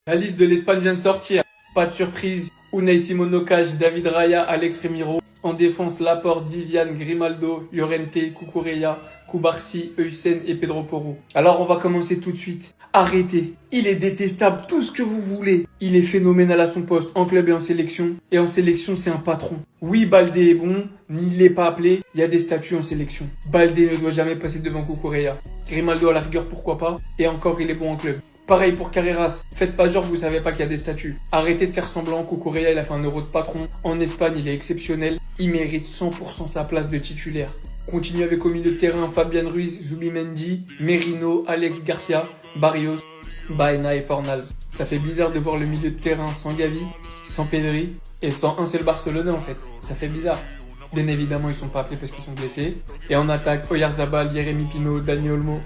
La liste de l'Espagne vient de sortir. Pas de surprise. Unai Simón Ocas, David Raya, Alex Remiro. En défense, Laporte, Vivian, Grimaldo, Llorente, Cucurella, Cubarsí, Heusen et Pedro Porro. Alors on va commencer tout de suite. Arrêtez. Il est détestable, tout ce que vous voulez. Il est phénoménal à son poste, en club et en sélection. Et en sélection, c'est un patron. Oui, Baldé est bon, il n'est pas appelé. Il y a des statuts en sélection. Baldé ne doit jamais passer devant Cucurella. Grimaldo à la rigueur, pourquoi pas. Et encore, il est bon en club. Pareil pour Carreras. Faites pas genre que vous savez pas qu'il y a des statuts. Arrêtez de faire semblant. Cucurella, il a fait un euro de patron. En Espagne, il est exceptionnel. Il mérite 100% sa place de titulaire. Continue avec au milieu de terrain Fabian Ruiz, Zubimendi, Merino, Alex Garcia, Barrios, Baena et Fornals. Ça fait bizarre de voir le milieu de terrain sans Gavi, sans Pedri et sans un seul Barcelonais en fait. Ça fait bizarre. Bien évidemment, ils sont pas appelés parce qu'ils sont blessés. Et en attaque, Oyarzabal, Yeremi Pino, Dani Olmo.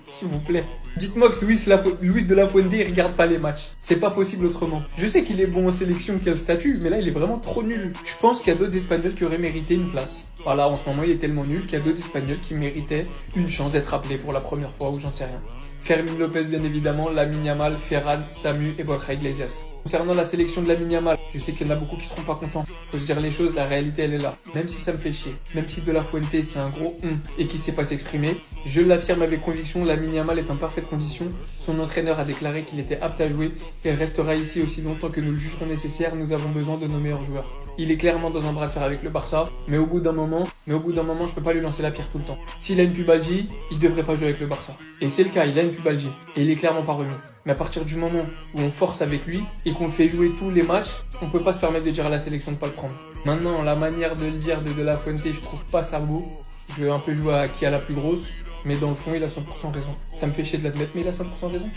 S'il vous plaît. Dites-moi que Luis de la Fuente, il regarde pas les matchs. C'est pas possible autrement. Je sais qu'il est bon en sélection, qu'il a le statut, mais là, il est vraiment trop nul. Je pense qu'il y a d'autres Espagnols qui auraient mérité une place. Voilà, en ce moment, il est tellement nul qu'il y a d'autres Espagnols qui méritaient une chance d'être appelés pour la première fois ou j'en sais rien. Fermin Lopez, bien évidemment, Lamine Yamal, Ferran, Samu et Borja Iglesias. Concernant la sélection de Lamine Yamal, je sais qu'il y en a beaucoup qui seront pas contents. Faut se dire les choses, la réalité elle est là. Même si ça me fait chier, même si De La Fuente c'est un gros et qui sait pas s'exprimer, je l'affirme avec conviction, Lamine Yamal est en parfaite condition. Son entraîneur a déclaré qu'il était apte à jouer et restera ici aussi longtemps que nous le jugerons nécessaire. Nous avons besoin de nos meilleurs joueurs. Il est clairement dans un bras de fer avec le Barça, mais au bout d'un moment, je peux pas lui lancer la pierre tout le temps. S'il a une pubalgie, il devrait pas jouer avec le Barça. Et c'est le cas, il a une pubalgie et il est clairement pas remis. Mais à partir du moment où on force avec lui et qu'on le fait jouer tous les matchs, on peut pas se permettre de dire à la sélection de pas le prendre. Maintenant, la manière de le dire de La Fuente, je trouve pas ça beau. Je veux un peu jouer à qui a la plus grosse, mais dans le fond, il a 100% raison. Ça me fait chier de l'admettre, mais il a 100% raison.